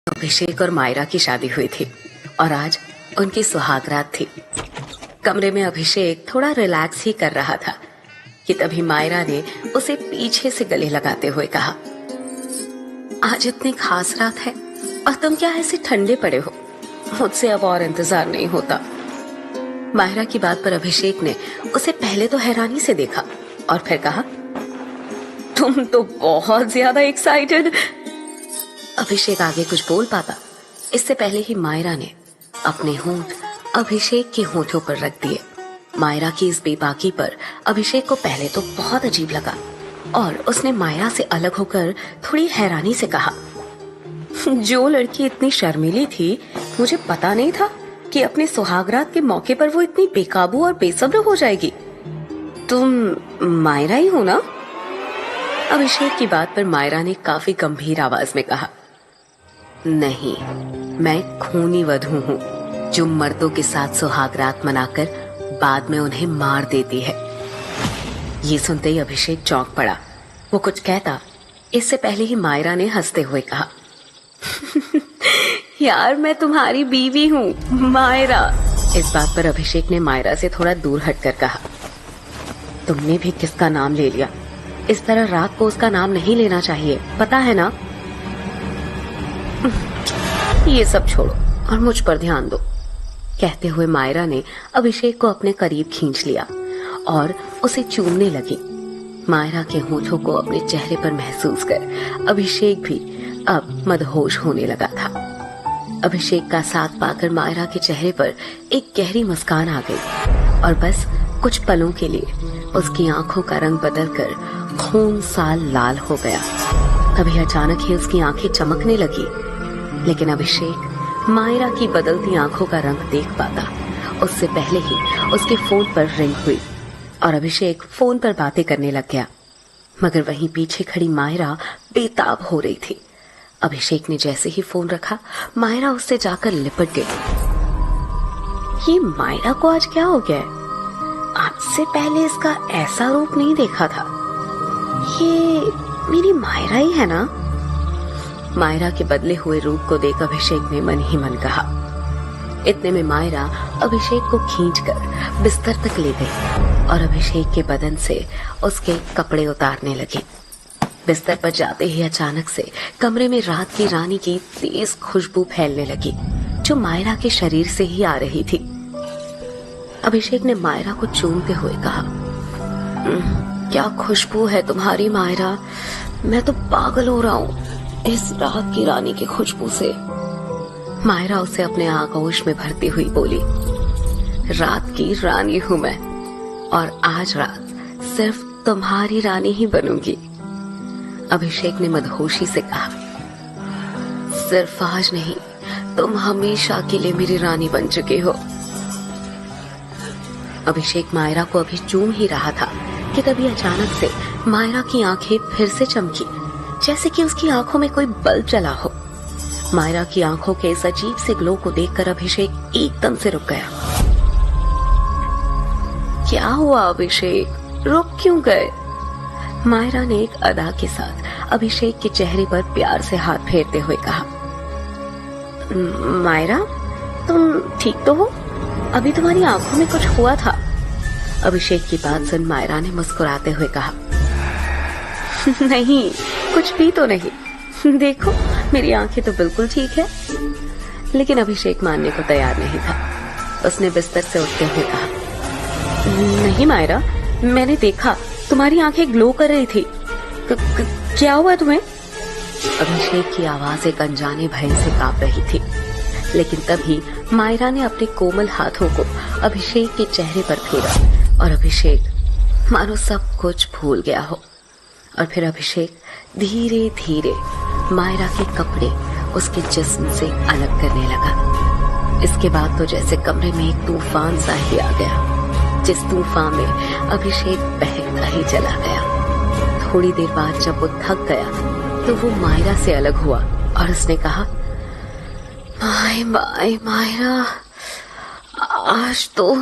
अभिषेक और मायरा की शादी हुई थी और आज उनकी सुहागरात थी। कमरे में अभिषेक थोड़ा रिलैक्स ही कर रहा था कि तभी मायरा ने उसे पीछे से गले लगाते हुए कहा, आज इतनी खास रात है और तुम क्या ऐसे ठंडे पड़े हो? मुझसे अब और इंतजार नहीं होता। मायरा की बात पर अभिषेक ने उसे पहले तो हैरानी से देखा और फिर कहा, तुम तो बहुत ज्यादा एक्साइटेड। अभिषेक आगे कुछ बोल पाता इससे पहले ही मायरा ने अपने होंठ अभिषेक के होठों पर रख दिए। मायरा की इस बेबाकी पर अभिषेक को पहले तो बहुत अजीब लगा और उसने मायरा से अलग होकर थोड़ी हैरानी से कहा, जो लड़की इतनी शर्मीली थी, मुझे पता नहीं था कि अपने सुहागरात के मौके पर वो इतनी बेकाबू और बेसब्र हो जाएगी। तुम मायरा ही हो ना? अभिषेक की बात पर मायरा ने काफी गंभीर आवाज में कहा, नहीं, मैं खूनी वधू हूँ जो मर्दों के साथ सुहागरात मनाकर बाद में उन्हें मार देती है। ये सुनते ही अभिषेक चौंक पड़ा। वो कुछ कहता इससे पहले ही मायरा ने हंसते हुए कहा, यार मैं तुम्हारी बीवी हूँ मायरा। इस बात पर अभिषेक ने मायरा से थोड़ा दूर हटकर कहा, तुमने भी किसका नाम ले लिया? इस तरह रात को उसका नाम नहीं लेना चाहिए, पता है ना? ये सब छोड़ो और मुझ पर ध्यान दो। कहते हुए मायरा ने अभिषेक को अपने करीब खींच लिया और उसे चूमने लगी। मायरा के होठों को अपने चेहरे पर महसूस कर अभिषेक भी अब मदहोश होने लगा था। अभिषेक का साथ पाकर मायरा के चेहरे पर एक गहरी मुस्कान आ गई और बस कुछ पलों के लिए उसकी आंखों का रंग बदलकर खून सा लाल हो गया। तभी अचानक ही उसकी आंखें चमकने लगी, लेकिन अभिषेक मायरा की बदलती आंखों का रंग देख पाता उससे पहले ही उसके फोन पर रिंग हुई और अभिषेक फोन पर बातें करने लग गया। मगर वहीं पीछे खड़ी मायरा बेताब हो रही थी। अभिषेक ने जैसे ही फोन रखा, मायरा उससे जाकर लिपट गई। ये मायरा को आज क्या हो गया है? आज से पहले इसका ऐसा रूप नहीं देखा था। ये मेरी मायरा ही है ना? मायरा के बदले हुए रूप को देख अभिषेक ने मन ही मन कहा। इतने में मायरा अभिषेक को खींचकर बिस्तर तक ले गई और अभिषेक के बदन से उसके कपड़े उतारने लगी। बिस्तर पर जाते ही अचानक से कमरे में रात की रानी की तेज खुशबू फैलने लगी, जो मायरा के शरीर से ही आ रही थी। अभिषेक ने मायरा को चूमते हुए कहा, क्या खुशबू है तुम्हारी मायरा, मैं तो पागल हो रहा हूँ इस रात की रानी की खुशबू से। मायरा उसे अपने आगोश में भरती हुई बोली, रात की रानी हूँ मैं और आज रात सिर्फ तुम्हारी रानी ही बनूंगी। अभिषेक ने मदहोशी से कहा, सिर्फ आज नहीं, तुम हमेशा के लिए मेरी रानी बन चुके हो। अभिषेक मायरा को अभी चूम ही रहा था कि तभी अचानक से मायरा की आंखें फिर से चमकी, जैसे कि उसकी आंखों में कोई बल्ब जला हो। मायरा की आंखों के इस अजीब से ग्लो को देखकर अभिषेक एकदम से रुक गया। क्या हुआ अभिषेक, रुक क्यों गए? मायरा ने एक अदा के साथ अभिषेक के चेहरे पर प्यार से हाथ फेरते हुए कहा, मायरा तुम ठीक तो हो? अभी तुम्हारी आंखों में कुछ हुआ था। अभिषेक की बात सुन मायरा ने मुस्कुराते हुए कहा, नहीं, कुछ भी तो नहीं, देखो मेरी आंखें तो बिल्कुल ठीक है। लेकिन अभिषेक मानने को तैयार नहीं था। उसने बिस्तर से उठते हुए कहा, नहीं मायरा, मैंने देखा तुम्हारी आंखें ग्लो कर रही थी। क्या हुआ तुम्हें? अभिषेक की आवाज एक अनजाने भय से कांप रही थी, लेकिन तभी मायरा ने अपने कोमल हाथों को अभिषेक के चेहरे पर फेरा और अभिषेक मानो सब कुछ भूल गया हो। और फिर अभिषेक धीरे धीरे मायरा के कपड़े उसके जिस्म से अलग करने लगा। इसके बाद तो जैसे कमरे में एक तूफान सा ही आ गया, जिस तूफान में अभिषेक बहता ही चला गया। थोड़ी देर बाद जब वो थक गया तो वो मायरा से अलग हुआ और उसने कहा, मायरा, आज तो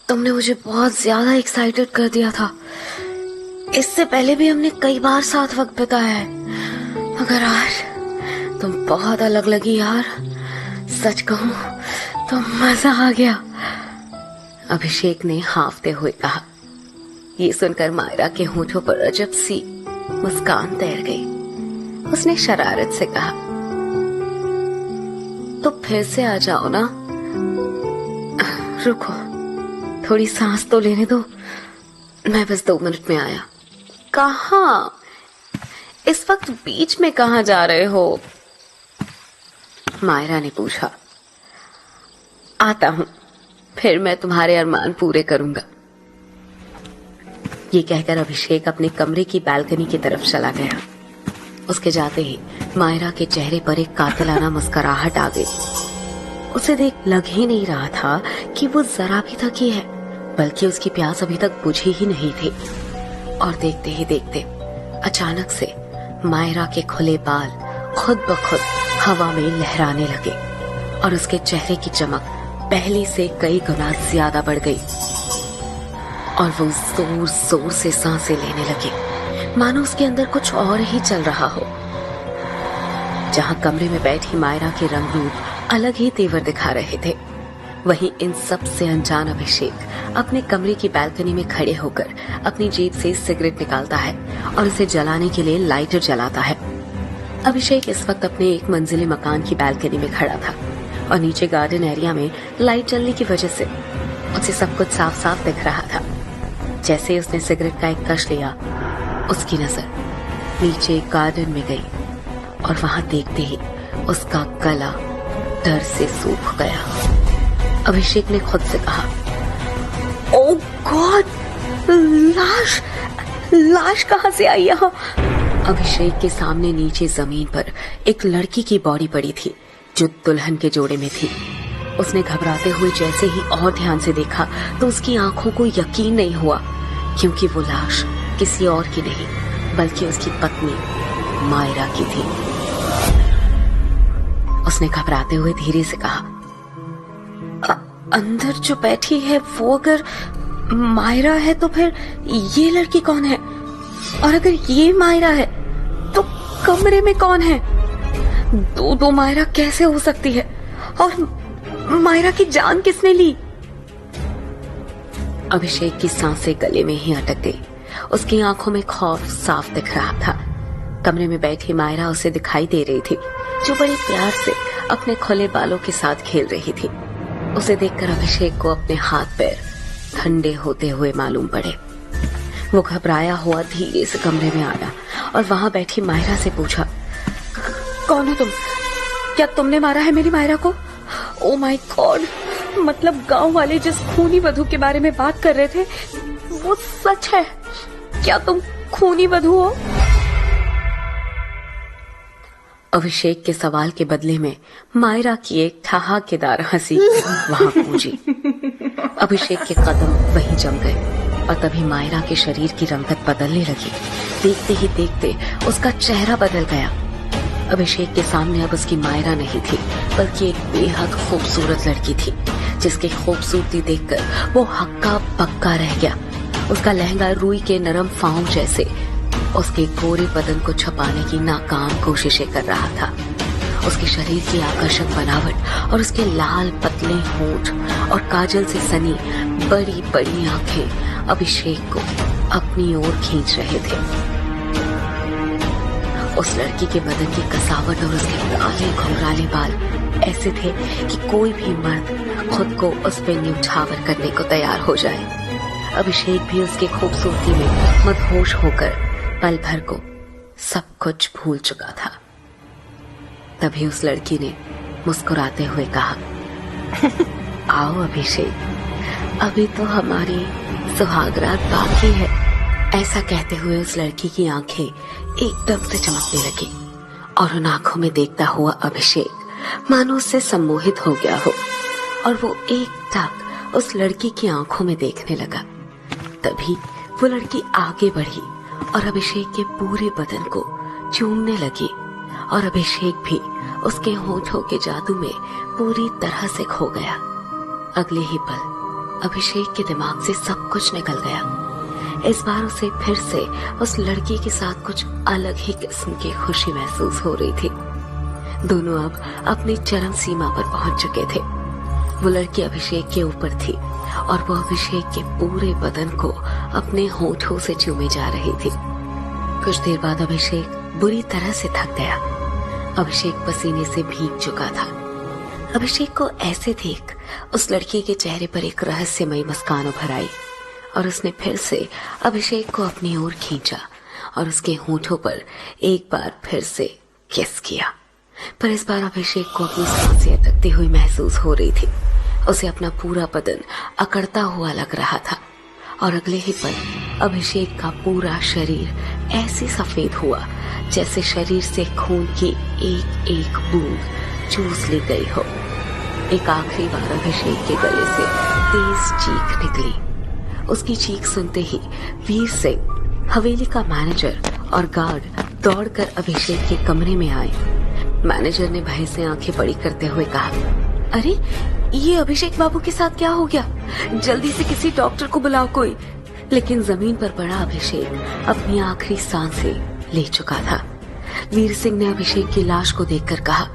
तुमने मुझे बहुत ज्यादा एक्साइटेड कर दिया था। इससे पहले भी हमने कई बार साथ वक्त बिताया है, मगर आज तुम बहुत अलग लगी यार, सच कहूं तो मजा आ गया, अभिषेक ने हाँफते हुए कहा। ये सुनकर मायरा के होठों पर अजब सी मुस्कान तैर गई। उसने शरारत से कहा, तो फिर से आ जाओ ना, रुको थोड़ी सांस तो लेने दो, मैं बस 2 मिनट में आया। कहाँ? इस वक्त बीच में कहाँ जा रहे हो? मायरा ने पूछा। आता हूं, फिर मैं तुम्हारे अरमान पूरे करूंगा। ये कहकर अभिषेक अपने कमरे की बालकनी की तरफ चला गया। उसके जाते ही मायरा के चेहरे पर एक कातिलाना मुस्कुराहट आ गई। उसे देख लग ही नहीं रहा था कि वो जरा भी थकी है, बल्कि उसकी प्यास अभी तक बुझी ही नहीं थी। और देखते ही देखते अचानक से मायरा के खुले बाल खुद ब खुद हवा में लहराने लगे और उसके चेहरे की चमक पहले से कई गुना ज्यादा बढ़ गई और वो जोर जोर से सांसें लेने लगे, मानो उसके अंदर कुछ और ही चल रहा हो। जहां कमरे में बैठी मायरा के रंग रूप अलग ही तेवर दिखा रहे थे, वहीं इन सब से अनजान अभिषेक अपने कमरे की बालकनी में खड़े होकर अपनी जेब से सिगरेट निकालता है और उसे जलाने के लिए लाइटर जलाता है। अभिषेक इस वक्त अपने 1 मंजिले मकान की बालकनी में खड़ा था और नीचे गार्डन एरिया में लाइट जलने की वजह से उसे सब कुछ साफ साफ दिख रहा था। जैसे उसने सिगरेट का एक कश लिया, उसकी नजर नीचे गार्डन में गई और वहां देखते ही उसका गला डर से सूख गया। अभिषेक ने खुद से कहा, ओह गॉड, लाश कहां से आई यहाँ? अभिषेक के सामने नीचे जमीन पर एक लड़की की बॉडी पड़ी थी जो दुल्हन के जोड़े में थी। उसने घबराते हुए जैसे ही और ध्यान से देखा तो उसकी आंखों को यकीन नहीं हुआ, क्योंकि वो लाश किसी और की नहीं बल्कि उसकी पत्नी मायरा की थी। उसने घबराते हुए धीरे से कहा, अंदर जो बैठी है वो अगर मायरा है तो फिर ये लड़की कौन है? और अगर ये मायरा है तो कमरे में कौन है? दो मायरा कैसे हो सकती है? और मायरा की जान किसने ली? अभिषेक की सांसें गले में ही अटक गई। उसकी आंखों में खौफ साफ दिख रहा था। कमरे में बैठी मायरा उसे दिखाई दे रही थी, जो बड़े प्यार से अपने खुले बालों के साथ खेल रही थी। उसे देखकर अभिषेक को अपने हाथ पैर ठंडे होते हुए मालूम पड़े। वो घबराया हुआ धीरे से कमरे में आया और वहां बैठी मायरा से पूछा, कौन हो तुम? क्या तुमने मारा है मेरी मायरा को? ओ माय गॉड, मतलब गांव वाले जिस खूनी वधू के बारे में बात कर रहे थे वो सच है? क्या तुम खूनी वधू हो? अभिषेक के सवाल के बदले में मायरा की एक ठहाकेदार हंसी वहां गूंजी। अभिषेक के कदम वहीं जम गए और तभी मायरा के शरीर की रंगत बदलने लगी। देखते ही देखते उसका चेहरा बदल गया। अभिषेक के सामने अब उसकी मायरा नहीं थी, बल्कि एक बेहद खूबसूरत लड़की थी, जिसकी खूबसूरती देखकर वो हक्का बक्का रह गया। उसका लहंगा रुई के नरम फाँव जैसे उसके गोरे बदन को छुपाने की नाकाम कोशिशें कर रहा था। उसके शरीर की आकर्षक बनावट और उसके लाल पतले होंठ और काजल से सनी बड़ी बड़ी आंखें अभिषेक को अपनी ओर खींच रहे थे। उस लड़की के बदन की कसावट और उसके काले घुंघराले बाल ऐसे थे कि कोई भी मर्द खुद को उस पे न्यौछावर करने को तैयार हो जाए। अभिषेक भी उसकी खूबसूरती में मदहोश होकर पल भर को सब कुछ भूल चुका था। तभी उस लड़की ने मुस्कुराते हुए कहा, आओ अभिषेक, अभी तो हमारी सुहागरात बाकी है। ऐसा कहते हुए उस लड़की की आंखें एकदम से चमकने लगी और उन आंखों में देखता हुआ अभिषेक मानो उससे सम्मोहित हो गया हो और वो एकटक उस लड़की की आंखों में देखने लगा। तभी वो लड़की आगे बढ़ी और अभिषेक के पूरे बदन को चूमने लगी और अभिषेक भी उसके होठों के जादू में पूरी तरह से खो गया। अगले ही पल अभिषेक के दिमाग से सब कुछ निकल गया। इस बार उसे फिर से उस लड़की के साथ कुछ अलग ही किस्म की खुशी महसूस हो रही थी। दोनों अब अपनी चरम सीमा पर पहुंच चुके थे। वो लड़की अभिषेक के ऊपर थी और वो अभिषेक के पूरे बदन को अपने होठों से चूमे जा रही थी। कुछ देर बाद अभिषेक बुरी तरह से थक गया। अभिषेक पसीने से भीग चुका था। अभिषेक को ऐसे देख उस लड़की के चेहरे पर एक रहस्यमयी मुस्कान उभर आई और उसने फिर से अभिषेक को अपनी ओर खींचा और उसके होठों पर एक बार फिर से किस किया। पर इस बार अभिषेक को अपनी सांसें अटकती हुई महसूस हो रही थी। उसे अपना पूरा बदन अकड़ता हुआ लग रहा था और अगले ही पल अभिषेक का पूरा शरीर ऐसे सफेद हुआ जैसे शरीर से खून की एक एक बूंद चूस ली गई हो। एक आखिरी बार अभिषेक के गले से तेज चीख निकली। उसकी चीख सुनते ही वीर सिंह, हवेली का मैनेजर और गार्ड दौड़कर अभिषेक के कमरे में आए। मैनेजर ने भय से आंखें बड़ी करते हुए कहा, अरे ये अभिषेक बाबू के साथ क्या हो गया? जल्दी से किसी डॉक्टर को बुलाओ कोई। लेकिन जमीन पर पड़ा अभिषेक अपनी आखिरी सांसें ले चुका था। वीर सिंह ने अभिषेक की लाश को देखकर कहा,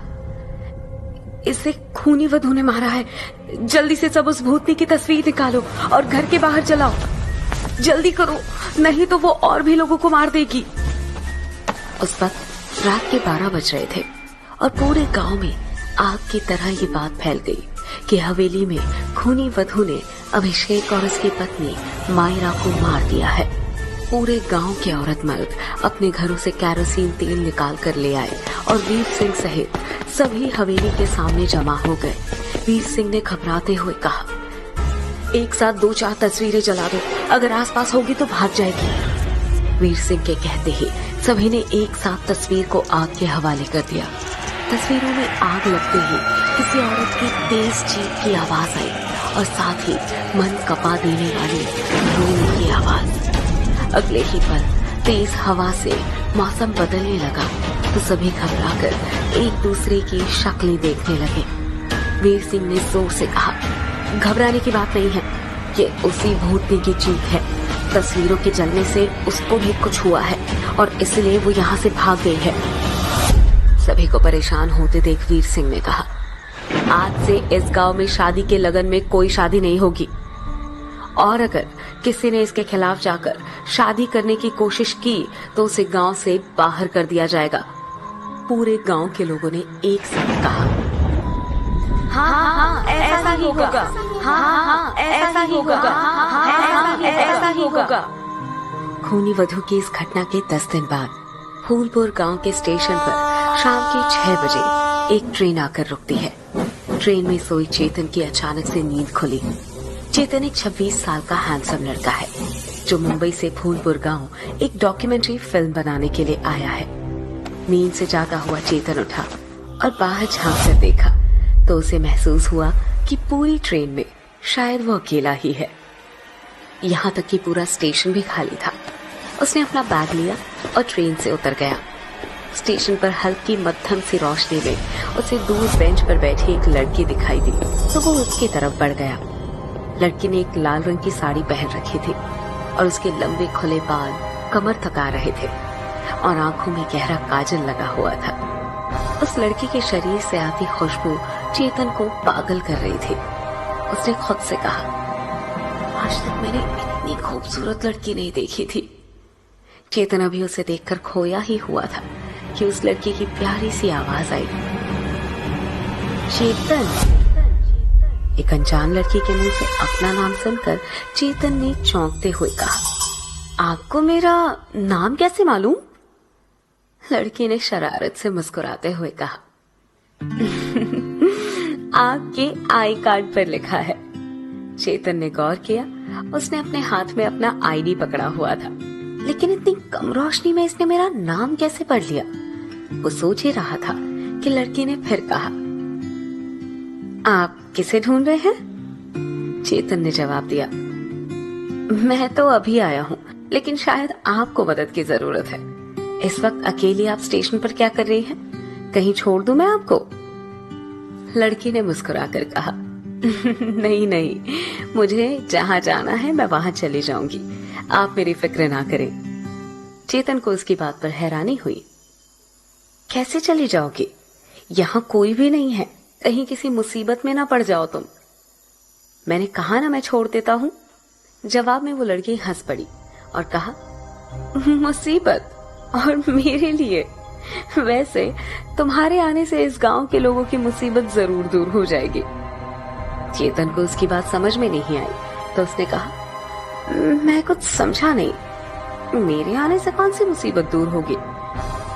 इसे खूनी वधू ने मारा है। जल्दी से सब उस भूतनी की तस्वीर निकालो और घर के बाहर जलाओ। जल्दी करो, नहीं तो वो और भी लोगों को मार देगी। उस वक्त रात के 12 बज रहे थे और पूरे गांव में आग की तरह ये बात फैल गई कि हवेली में खूनी वधू ने अभिषेक और उसकी पत्नी मायरा को मार दिया है। पूरे गांव के औरत मर्द अपने घरों से कैरोसिन तेल निकाल कर ले आए और वीर सिंह सहित सभी हवेली के सामने जमा हो गए। वीर सिंह ने घबराते हुए कहा, एक साथ 2-4 तस्वीरें जला दो, अगर आसपास होगी तो भाग जाएगी। वीर सिंह के कहते ही सभी ने एक साथ तस्वीर को आग के हवाले कर दिया। तस्वीरों में आग लगते ही किसी औरत की तेज चीख की आवाज आई और साथ ही मन कपा देने वाली रोने की आवाज। अगले ही पल तेज हवा से मौसम बदलने लगा तो सभी घबराकर एक दूसरे की शक्लें देखने लगे। वीर सिंह ने जोर से कहा, घबराने की बात नहीं है, ये उसी भूतनी की चीख है। तस्वीरों के जलने से उसको भी कुछ हुआ है और इसलिए वो यहाँ से भाग गई है। सभी को परेशान होते देख वीर सिंह ने कहा, आज से इस गांव में शादी के लगन में कोई शादी नहीं होगी और अगर किसी ने इसके खिलाफ जाकर शादी करने की कोशिश की तो उसे गांव से बाहर कर दिया जाएगा। पूरे गांव के लोगों ने एक साथ कहा, हाँ, ऐसा ही होगा। हाँ, ऐसा ही होगा। हाँ, ऐसा ही होगा। खूनी वधू की इस घटना के 10 दिन बाद फूलपुर गांव के स्टेशन पर शाम के 6 बजे एक ट्रेन आकर रुकती है। ट्रेन में सोई चेतन की अचानक से नींद खुली। चेतन एक 26 साल का हैंडसम लड़का है जो मुंबई से फूलपुर गांव एक डॉक्यूमेंट्री फिल्म बनाने के लिए आया है। नींद से जागा हुआ चेतन उठा और बाहर झांक कर देखा तो उसे महसूस हुआ कि पूरी ट्रेन में शायद वो अकेला ही है। यहाँ तक कि पूरा स्टेशन भी खाली था। उसने अपना बैग लिया और ट्रेन से उतर गया। स्टेशन पर हल्की मध्यम सी रोशनी में उसे दूर बेंच पर बैठी एक लड़की दिखाई दी तो वो उसकी तरफ बढ़ गया। लड़की ने एक लाल रंग की साड़ी पहन रखी थी और उसके लंबे खुले बाल कमर तक आ रहे थे और आंखों में गहरा काजल लगा हुआ था। उस लड़की के शरीर से आती खुशबू चेतन को पागल कर रही थी। उसने खुद से कहा, आज तक मैंने इतनी खूबसूरत लड़की नहीं देखी थी। चेतन अभी उसे देखकर खोया ही हुआ था कि उस लड़की की प्यारी सी आवाज आई, चेतन। एक अनजान लड़की के मुंह से अपना नाम सुनकर चेतन ने चौंकते हुए कहा, आपको मेरा नाम कैसे मालूम? लड़की ने शरारत से मुस्कुराते हुए कहा, आपके आई कार्ड पर लिखा है। चेतन ने गौर किया। उसने अपने हाथ में अपना आईडी पकड़ा हुआ था, लेकिन इतनी कम रोशनी में इसने मेरा नाम कैसे पढ़ लिया? वो सोच ही रहा था कि लड़की ने फिर कहा, आप किसे ढूंढ रहे हैं? चेतन ने जवाब दिया, मैं तो अभी आया हूँ, लेकिन शायद आपको मदद की जरूरत है। इस वक्त अकेली आप स्टेशन पर क्या कर रही हैं? कहीं छोड़ दूं मैं आपको? लड़की ने मुस्कुराकर कहा, नहीं नहीं, मुझे जहाँ जाना है मैं वहां चली जाऊंगी, आप मेरी फिक्र ना करें। चेतन को उसकी बात पर हैरानी हुई। कैसे चली जाओगी? यहाँ कोई भी नहीं है, कहीं किसी मुसीबत में ना पड़ जाओ तुम। मैंने कहा ना मैं छोड़ देता हूँ। जवाब में वो लड़की हंस पड़ी और कहा, मुसीबत? और मेरे लिए? वैसे तुम्हारे आने से इस गांव के लोगों की मुसीबत जरूर दूर हो जाएगी। चेतन को उसकी बात समझ में नहीं आई तो उसने कहा, मैं कुछ समझा नहीं, मेरे आने से कौन सी मुसीबत दूर होगी?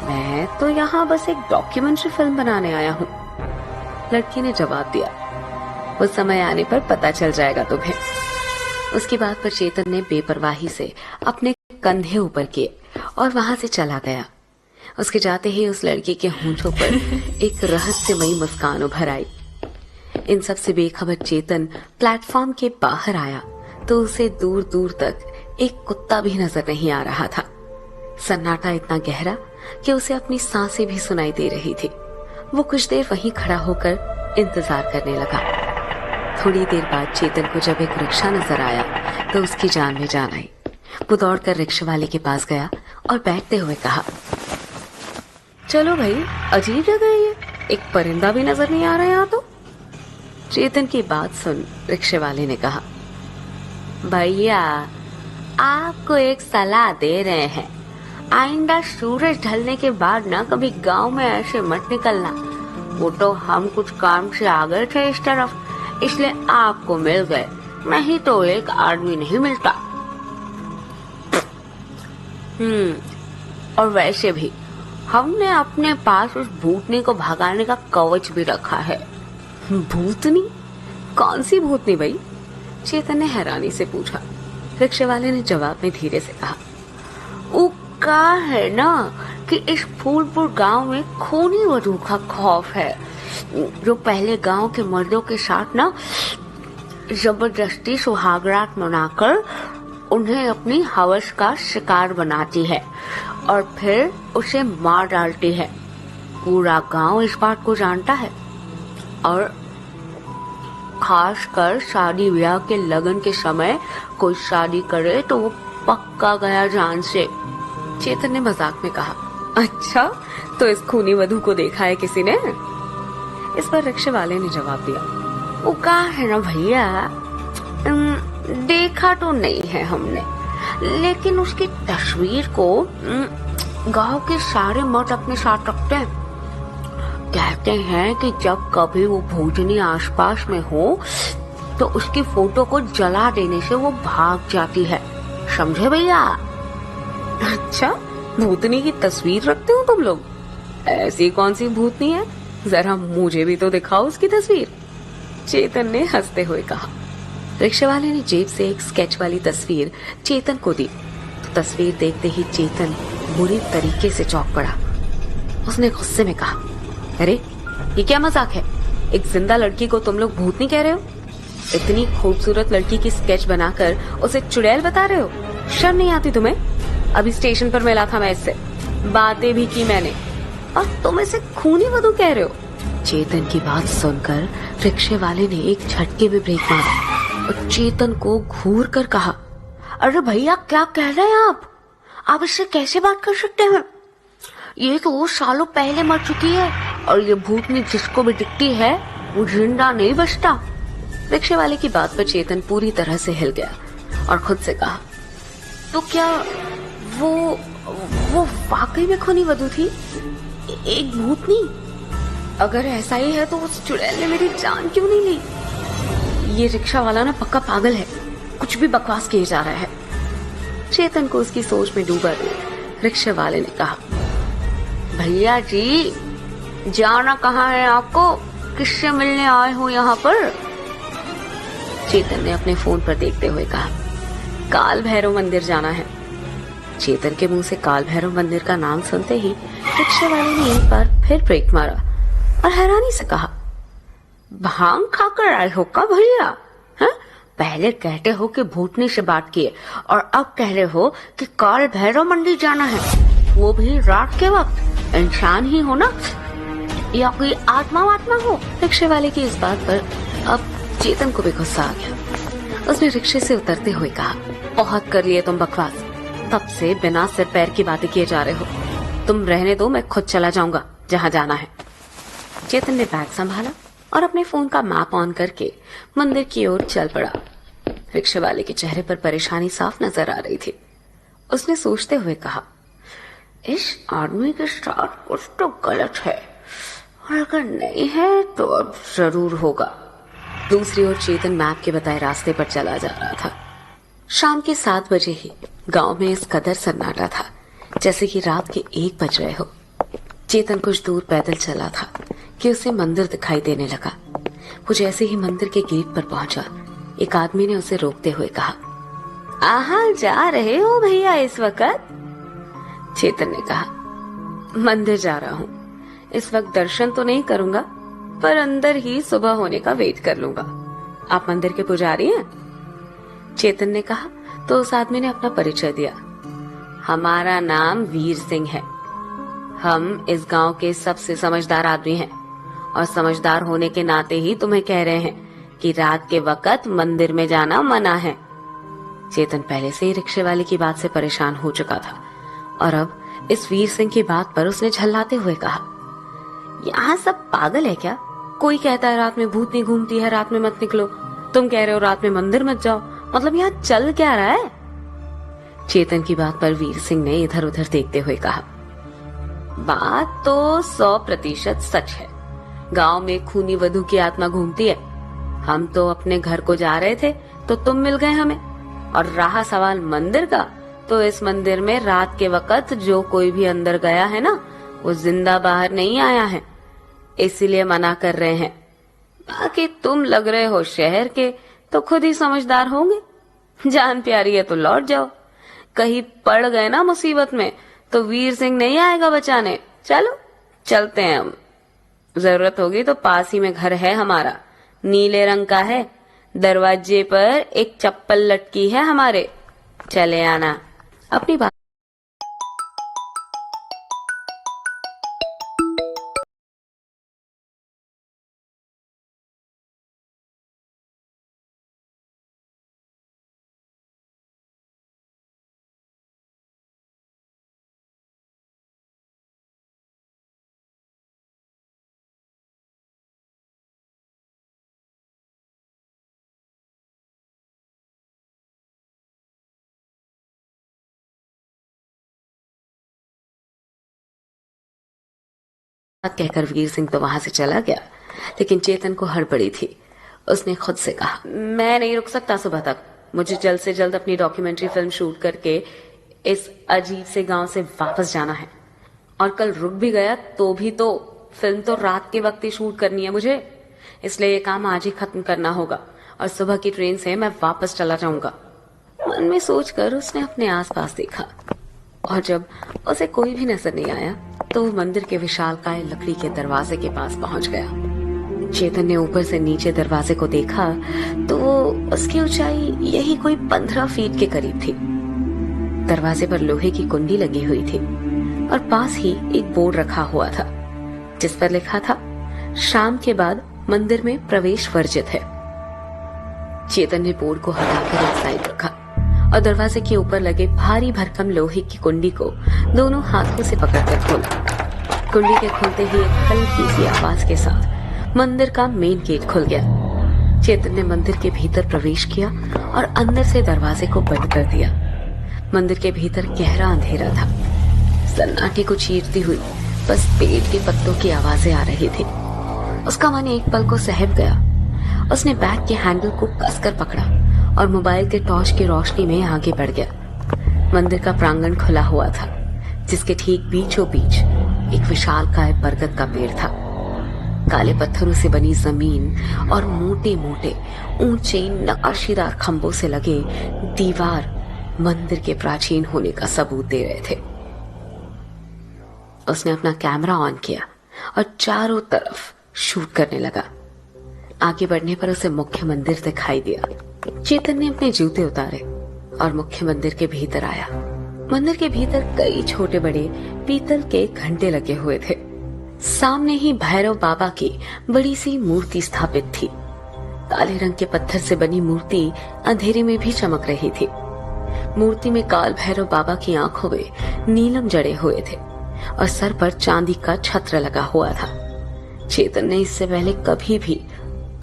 मैं तो यहाँ बस एक डॉक्यूमेंट्री फिल्म बनाने आया हूँ। लड़की ने जवाब दिया, वो समय आने पर पता चल जाएगा तुम्हें। उसकी बात पर चेतन ने बेपरवाही से अपने कंधे ऊपर किए और वहां से चला गया। उसके जाते ही उस लड़की के होंठों पर एक रहस्यमयी मुस्कान उभर आई। इन सब से बेखबर चेतन प्लेटफॉर्म के बाहर आया तो उसे दूर दूर तक एक कुत्ता भी नजर नहीं आ रहा था। सन्नाटा इतना गहरा कि उसे अपनी सांसें भी सुनाई दे रही थी। वो कुछ देर वहीं खड़ा होकर इंतजार करने लगा। थोड़ी देर बाद चेतन को जब एक रिक्शा नजर आया तो उसकी जान में जान आई। वो दौड़कर रिक्शा वाले के पास गया और बैठते हुए कहा, चलो भाई, अजीब जगह है ये, एक परिंदा भी नजर नहीं आ रहा यहाँ तो। चेतन की बात सुन रिक्शा वाले ने कहा, भैया आपको एक सलाह दे रहे हैं, आइंदा सूरज ढलने के बाद ना कभी गांव में ऐसे मत निकलना। वो तो हम कुछ काम से आ गए थे इस तरफ, इसलिए आपको मिल गए, नहीं तो एक आदमी नहीं मिलता। और वैसे भी हमने अपने पास उस भूतनी को भगाने का कवच भी रखा है। भूतनी? कौन सी भूतनी भाई? चेतन ने हैरानी से पूछा। रिक्शे वाले ने जवाब में धीरे से कहा, वो कहा है ना कि इस फूलपुर गांव में खूनी वधू का खौफ है, जो पहले गांव के मर्दों के साथ ना जबरदस्ती सुहागरात मनाकर उन्हें अपनी हवस का शिकार बनाती है और फिर उसे मार डालती है। पूरा गांव इस बात को जानता है और खासकर शादी ब्याह के लगन के समय कोई शादी करे तो वो पक्का गया जान से। चेतन ने मजाक में कहा, अच्छा तो इस खूनी वधू को देखा है किसी ने? इस पर रिक्शे वाले ने जवाब दिया, वो कहा है ना भैया, देखा तो नहीं है हमने, लेकिन उसकी तस्वीर को गांव के सारे मर्द अपने साथ रखते हैं। कहते हैं कि जब कभी वो भूतनी आसपास में हो तो उसकी फोटो को जला देने से वो भाग जाती है, समझे भैया? अच्छा, भूतनी की तस्वीर रखते हो तुम लोग? ऐसी कौन सी भूतनी है, जरा मुझे भी तो दिखाओ उसकी तस्वीर। चेतन ने हंसते हुए कहा। रिक्शे वाले ने जेब से एक स्केच वाली तस्वीर चेतन को दी तो तस्वीर देखते ही चेतन बुरी तरीके से चौंक पड़ा। उसने गुस्से में कहा, अरे ये क्या मजाक है? एक जिंदा लड़की को तुम लोग भूतनी कह रहे हो? इतनी खूबसूरत लड़की की स्केच बनाकर उसे चुड़ैल बता रहे हो? शर्म नहीं आती तुम्हें? अभी स्टेशन पर मिला था मैं इससे, बातें भी की मैंने, और तुम इसे खूनी वधू कह रहे हो? चेतन की बात सुनकर रिक्शे वाले ने एक झटके में ब्रेक मारा और चेतन को घूर कर कहा, अरे भैया क्या कह रहे हैं आप इससे कैसे बात कर सकते हैं? ये तो सालों पहले मर चुकी है और ये भूतनी जिसको भी दिखती है वो जिंदा नहीं बचता। रिक्शे वाले की बात पर चेतन पूरी तरह से हिल गया और खुद से कहा, तो क्या वो वाकई में खूनी वधू थी, एक भूतनी? अगर ऐसा ही है तो उस चुड़ैल ने मेरी जान क्यों नहीं ली? ये रिक्शा वाला ना पक्का पागल है, कुछ भी बकवास किए जा रहा है। चेतन को उसकी सोच में डूबा देख रिक्शे वाले ने कहा, भैया जी जाना कहाँ है आपको, किससे मिलने आए हो यहाँ पर? चेतन ने अपने फोन पर देखते हुए कहा, काल भैरव मंदिर जाना है। चेतन के मुंह से काल भैरव मंदिर का नाम सुनते ही रिक्शे वाले ने एक बार फिर ब्रेक मारा और हैरानी से कहा, भांग खाकर आए हो का भैया? हैं? पहले कहते हो कि भूतनी से बात किए और अब कह रहे हो कि काल भैरव मंदिर जाना है, वो भी रात के वक्त। इंसान ही हो ना या कोई आत्मा हो? रिक्शे वाले की इस बात पर अब चेतन को भी गुस्सा आ गया। उसने रिक्शे से उतरते हुए कहा, बहुत कर लिए तुम बकवास, तब से बिना सिर पैर की बातें किए जा रहे हो। तुम रहने दो, मैं खुद चला जाऊंगा जहाँ जाना है। चेतन ने बैग संभाला और अपने फोन का मैप ऑन करके मंदिर की ओर चल पड़ा। रिक्शे वाले के चेहरे पर परेशानी साफ नजर आ रही थी। उसने सोचते हुए कहा, इस आदमी के साथ कुछ तो गलत है, और अगर नहीं है तो अब जरूर होगा। दूसरी ओर चेतन मैप के बताए रास्ते पर चला जा रहा था। शाम के 7 बजे ही गांव में इस कदर सन्नाटा था जैसे कि रात के 1 बज रहे हो। चेतन कुछ दूर पैदल चला था कि उसे मंदिर दिखाई देने लगा। वो जैसे ही मंदिर के गेट पर पहुंचा, एक आदमी ने उसे रोकते हुए कहा, कहाँ जा रहे हो भैया इस वक्त? चेतन ने कहा, मंदिर जा रहा हूँ। इस वक्त दर्शन तो नहीं करूंगा, पर अंदर ही सुबह होने का वेट कर लूंगा। आप मंदिर के पुजारी हैं? चेतन ने कहा तो उस आदमी ने अपना परिचय दिया। हमारा नाम वीर सिंह है। हम इस गांव के सबसे समझदार आदमी हैं और समझदार होने के नाते ही तुम्हें कह रहे हैं कि रात के वक्त मंदिर में जाना मना है। चेतन पहले से ही रिक्शे वाले की बात से परेशान हो चुका था और अब इस वीर सिंह की बात पर उसने झल्लाते हुए कहा, यहाँ सब पागल है क्या? कोई कहता है रात में भूतनी घूमती है, रात में मत निकलो। तुम कह रहे हो रात में मंदिर मत जाओ। मतलब यहाँ चल क्या रहा है? चेतन की बात पर वीर सिंह ने इधर उधर देखते हुए कहा, बात तो 100% सच है। गांव में खूनी वधू की आत्मा घूमती है। हम तो अपने घर को जा रहे थे तो तुम मिल गए हमें। और रहा सवाल मंदिर का, तो इस मंदिर में रात के वक्त जो कोई भी अंदर गया है ना, वो जिंदा बाहर नहीं आया है, इसीलिए मना कर रहे हैं। बाकी तुम लग रहे हो शहर के, तो खुद ही समझदार होंगे। जान प्यारी है तो लौट जाओ। कहीं पड़ गए ना मुसीबत में तो वीर सिंह नहीं आएगा बचाने। चलो चलते हैं हम। जरूरत होगी तो पास ही में घर है हमारा, नीले रंग का है। दरवाजे पर एक चप्पल लटकी है हमारे, चले आना। अपनी बात कहकर वीर सिंह तो वहां से चला गया, लेकिन चेतन को हड़बड़ी थी। उसने खुद से कहा, मैं नहीं रुक सकता सुबह तक। मुझे जल्द से जल्द अपनी डॉक्यूमेंट्री फिल्म शूट करके इस अजीब से गांव से वापस जाना है। और कल रुक भी गया तो भी तो फिल्म तो रात के वक्त ही शूट करनी है मुझे, इसलिए ये काम आज ही खत्म करना होगा और सुबह की ट्रेन से मैं वापस चला जाऊंगा। मन में सोचकर उसने अपने आसपास देखा और जब उसे कोई भी नजर नहीं आया तो वो मंदिर के विशालकाय लकड़ी के दरवाजे के पास पहुंच गया। चेतन ने ऊपर से नीचे दरवाजे को देखा तो उसकी ऊंचाई यही कोई 15 फीट के करीब थी। दरवाजे पर लोहे की कुंडी लगी हुई थी और पास ही एक बोर्ड रखा हुआ था जिस पर लिखा था, शाम के बाद मंदिर में प्रवेश वर्जित है। चेतन ने बोर्ड को हटाकर एक साइड रखा और दरवाजे के ऊपर लगे भारी भरकम लोहे की कुंडी को दोनों हाथों से पकड़कर खोला। कुंडी के खुलते ही एक हल्की सी आवाज के साथ मंदिर का मेन गेट खुल गया। चेतन ने मंदिर के भीतर प्रवेश किया और अंदर से दरवाजे को बंद कर दिया। मंदिर के भीतर गहरा अंधेरा था। सन्नाटे को चीरती हुई बस पेड़ के पत्तों की आवाजें आ रही थी। उसका मन एक पल को सहम गया। उसने बैग के हैंडल को कसकर पकड़ा और मोबाइल के टॉर्च की रोशनी में आगे बढ़ गया। मंदिर का प्रांगण खुला हुआ था जिसके ठीक बीचों बीच एक विशालकाय बरगद का पेड़ था। काले पत्थरों से बनी जमीन और मोटे मोटे ऊंचे नक्काशीदार खंभों से लगे दीवार मंदिर के प्राचीन होने का सबूत दे रहे थे। उसने अपना कैमरा ऑन किया और चारों तरफ शूट करने लगा। आगे बढ़ने पर उसे मुख्य मंदिर दिखाई दिया। चेतन ने अपने जूते उतारे और मुख्य मंदिर के भीतर आया। मंदिर के भीतर कई छोटे बड़े पीतल के घंटे लगे हुए थे। सामने ही भैरव बाबा की बड़ी सी मूर्ति स्थापित थी। काले रंग के पत्थर से बनी मूर्ति अंधेरे में भी चमक रही थी। मूर्ति में काल भैरव बाबा की आंखों में नीलम जड़े हुए थे और सर पर चांदी का छत्र लगा हुआ था। चेतन ने इससे पहले कभी भी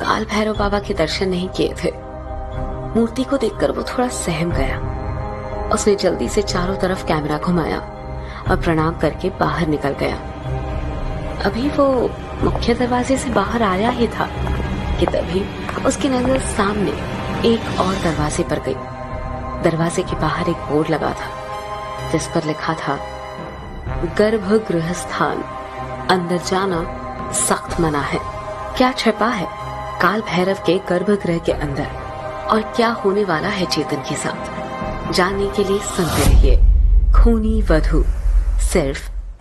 काल भैरव बाबा के दर्शन नहीं किए थे। मूर्ति को देखकर वो थोड़ा सहम गया। उसने जल्दी से चारों तरफ कैमरा घुमाया और प्रणाम करके बाहर निकल गया। अभी वो मुख्य दरवाजे से बाहर आया ही था कि तभी उसकी नजर सामने एक और दरवाजे पर गई। दरवाजे के बाहर एक बोर्ड लगा था जिस पर लिखा था, गर्भगृह स्थान, अंदर जाना सख्त मना है। क्या छिपा है काल भैरव के गर्भगृह के अंदर और क्या होने वाला है चेतन के साथ, जानने के लिए सुनते रहिए खूनी वधू, सिर्फ